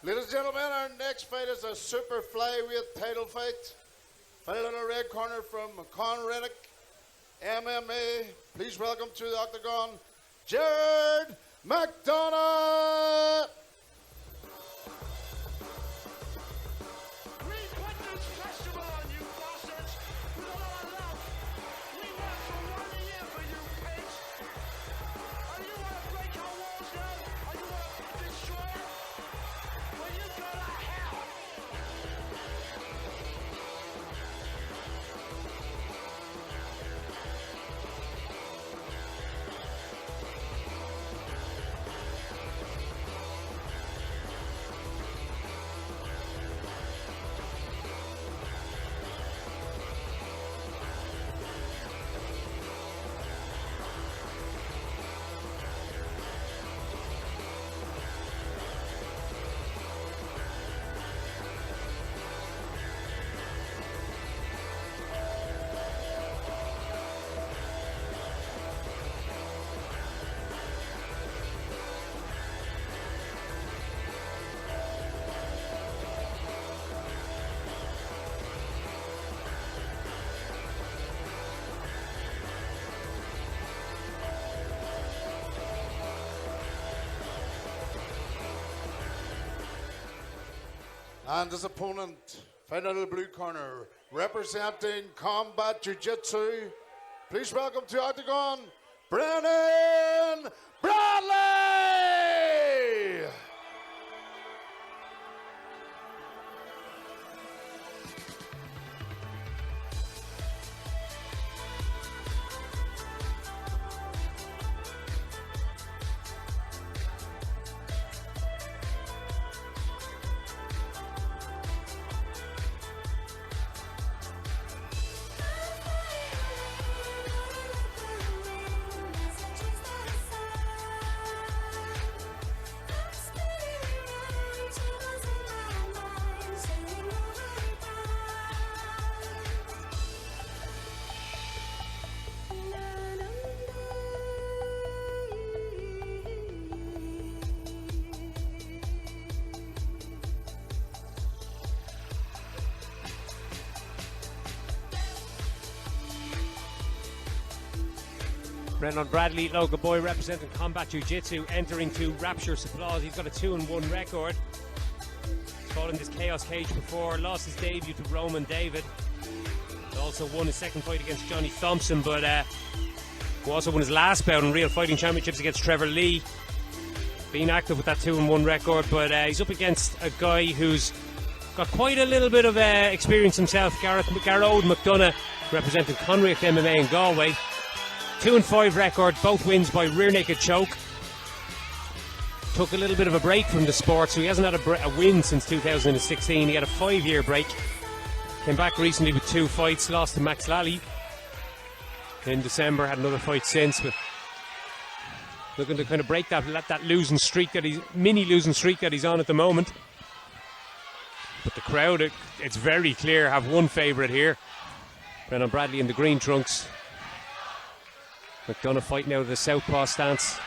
Ladies and gentlemen, our next fight is a super flyweight title fight. Fighter in the red corner from Conradic MMA. Please welcome to the octagon, Gearoid McDonagh. And his opponent, fighting out of the blue corner, representing Combat Jiu-Jitsu. Please welcome to octagon, Brenainn Bradley! Brenainn Bradley, local boy representing Combat Jiu-Jitsu, entering to rapturous applause. He's got a 2-1 record. He's fought in this Chaos Cage before, lost his debut to Roman David. He also won his second fight against Johnny Thompson, but who also won his last bout in Real Fighting Championships against Trevor Lee. Being active with that 2-1 record, but he's up against a guy who's got quite a little bit of experience himself, Gearoid McDonagh, representing Conradic MMA in Galway. 2-5 record, both wins by rear naked choke. Took a little bit of a break from the sport, so he hasn't had a win since 2016. He had a 5-year break. Came back recently with 2 fights, lost to Max Lally in December, had another fight since, but looking to kind of break that losing streak mini losing streak that he's on at the moment. But the crowd, it's very clear, have one favourite here. Brenainn Bradley in the green trunks. McDonagh fighting out of the southpaw stance.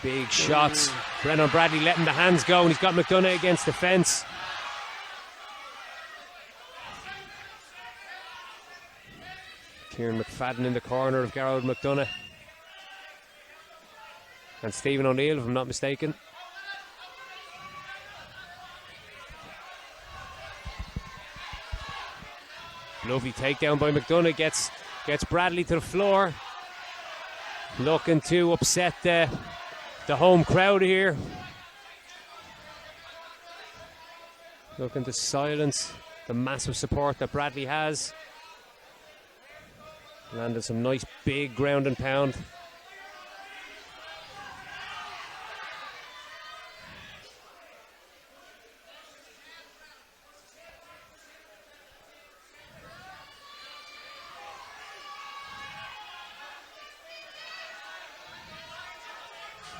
Big shots. Brenainn Bradley letting the hands go, and he's got McDonagh against the fence. Kieran McFadden in the corner of Gearoid McDonagh. And Stephen O'Neill, if I'm not mistaken. Lovely takedown by McDonagh, gets Bradley to the floor. Looking to upset the home crowd here. Looking to silence the massive support that Bradley has. Landed some nice big ground and pound.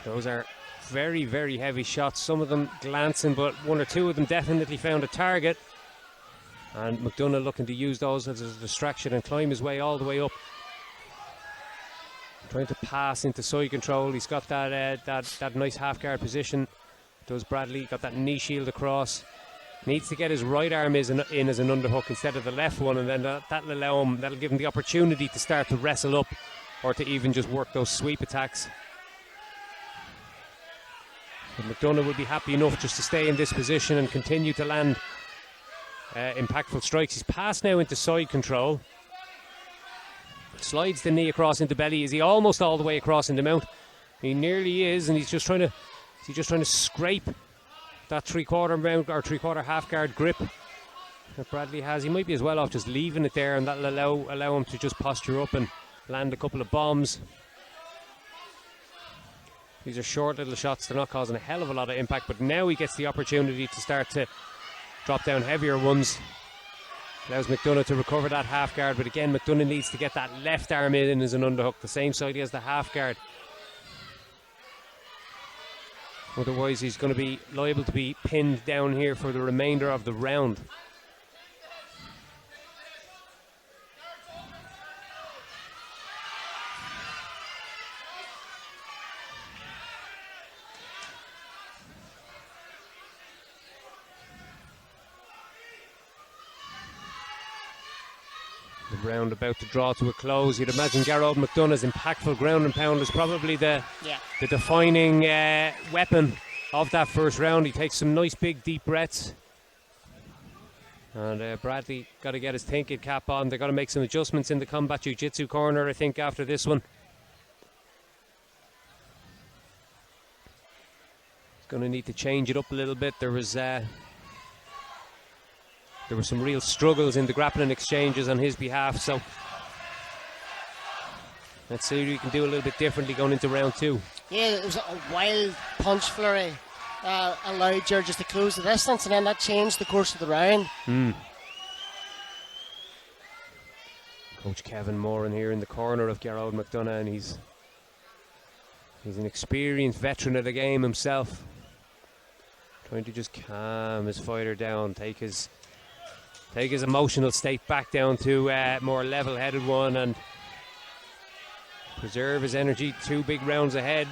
Those are very, very heavy shots. Some of them glancing, but 1 or 2 of them definitely found a target. And McDonagh looking to use those as a distraction and climb his way all the way up. Trying to pass into side control. He's got that nice half guard position. Does Bradley. Got that knee shield across. Needs to get his right arm in as an underhook instead of the left one, and then that'll allow him. That'll give him the opportunity to start to wrestle up, or to even just work those sweep attacks. But McDonagh will be happy enough just to stay in this position and continue to land impactful strikes. He's passed now into side control. Slides the knee across into belly. Is he almost all the way across in the mount? He nearly is, and he's just trying to scrape that three-quarter mount or three-quarter half-guard grip that Bradley has. He might be as well off just leaving it there, and that'll allow him to just posture up and land a couple of bombs. These are short little shots. They're not causing a hell of a lot of impact, but now he gets the opportunity to start to drop down heavier ones. Allows McDonagh to recover that half guard, but again McDonagh needs to get that left arm in as an underhook, the same side he has the half guard. Otherwise he's going to be liable to be pinned down here for the remainder of the round. The round about to draw to a close. You'd imagine Gearoid McDonagh's impactful ground and pound is probably the defining weapon of that first round. He takes some nice big deep breaths. And Bradley got to get his thinking cap on. They've got to make some adjustments in the combat jiu-jitsu corner, I think, after this one. He's going to need to change it up a little bit. There were some real struggles in the grappling exchanges on his behalf, so let's see if he can do a little bit differently going into round two. Yeah, it was a wild punch flurry. Allowed George just to close the distance, and then that changed the course of the round. Coach Kevin Moran here in the corner of Gearoid McDonagh, and he's an experienced veteran of the game himself. Trying to just calm his fighter down, take his emotional state back down to a more level-headed one, and preserve his energy. 2 big rounds ahead,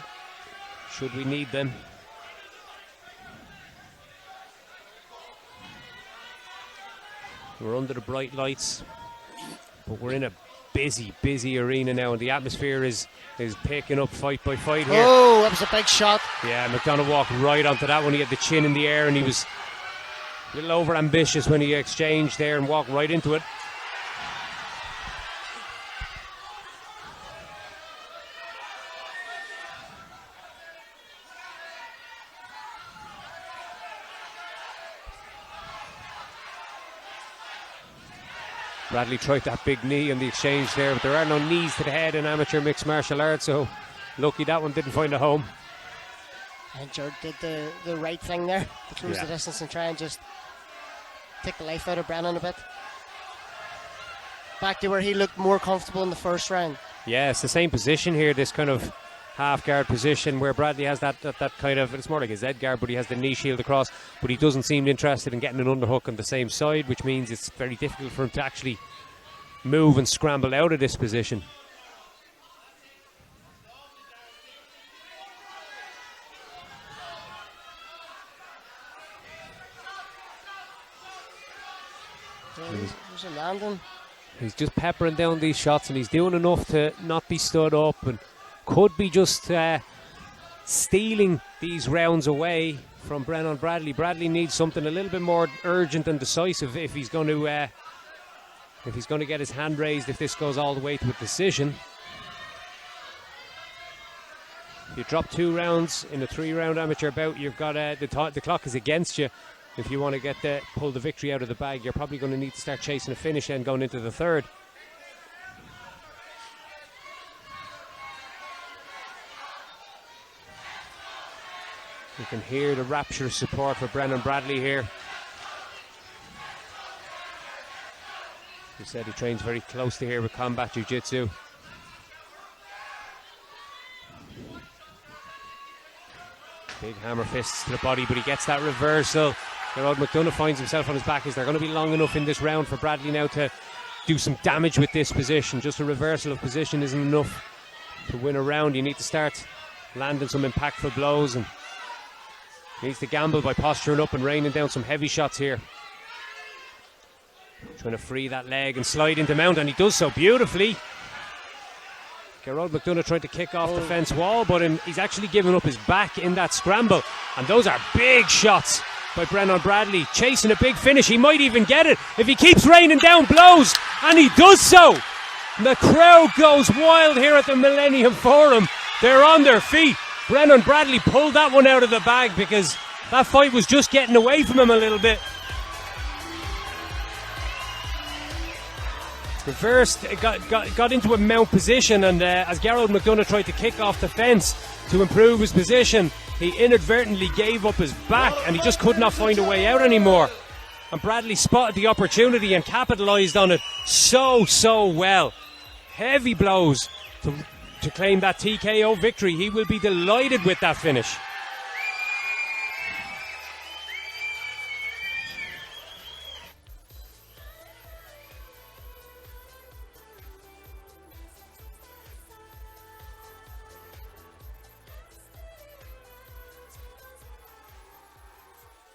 should we need them. We're under the bright lights, but we're in a busy arena now, and the atmosphere is picking up fight by fight here. Oh, that was a big shot. Yeah, McDonagh walked right onto that one. He had the chin in the air, and he was a little over ambitious when he exchanged there and walked right into it. Bradley tried that big knee on the exchange there, but there are no knees to the head in amateur mixed martial arts, so lucky that one didn't find a home. And George did the right thing there to close the distance and try and just take the life out of Brenainn a bit. Back to where he looked more comfortable in the first round. Yeah, it's the same position here, this kind of half guard position where Bradley has that kind of, it's more like a Z guard, but he has the knee shield across, but he doesn't seem interested in getting an underhook on the same side, which means it's very difficult for him to actually move and scramble out of this position. There's a landing. He's just peppering down these shots, and he's doing enough to not be stood up, and could be just stealing these rounds away from Brenainn Bradley. Bradley needs something a little bit more urgent and decisive if he's going to get his hand raised if this goes all the way to a decision. If you drop 2 rounds in a 3-round amateur bout, you've got the clock is against you. If you want to pull the victory out of the bag, you're probably going to need to start chasing a finish and going into the 3rd. You can hear the rapturous support for Brenainn Bradley here. He said he trains very close to here with combat jiu-jitsu. Big hammer fists to the body, but he gets that reversal. Gearoid McDonagh finds himself on his back. Is there going to be long enough in this round for Bradley now to do some damage with this position? Just a reversal of position isn't enough to win a round. You need to start landing some impactful blows, and he needs to gamble by posturing up and raining down some heavy shots here. Trying to free that leg and slide into mount, and he does so beautifully. Gearoid McDonagh tried to kick off the fence wall, but he's actually given up his back in that scramble. And those are big shots by Brenainn Bradley, chasing a big finish. He might even get it if he keeps raining down blows, and he does so. The crowd goes wild here at the Millennium Forum. They're on their feet. Brenainn Bradley pulled that one out of the bag because that fight was just getting away from him a little bit. Reversed, got into a mount position, and as Gearoid McDonagh tried to kick off the fence to improve his position, he inadvertently gave up his back, and he just could not find a way out anymore. And Bradley spotted the opportunity and capitalised on it so well. Heavy blows to claim that TKO victory. He will be delighted with that finish.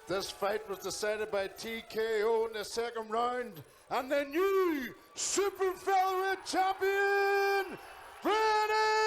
This fight was decided by TKO in the second round, and the new super featherweight champion, Brenainn!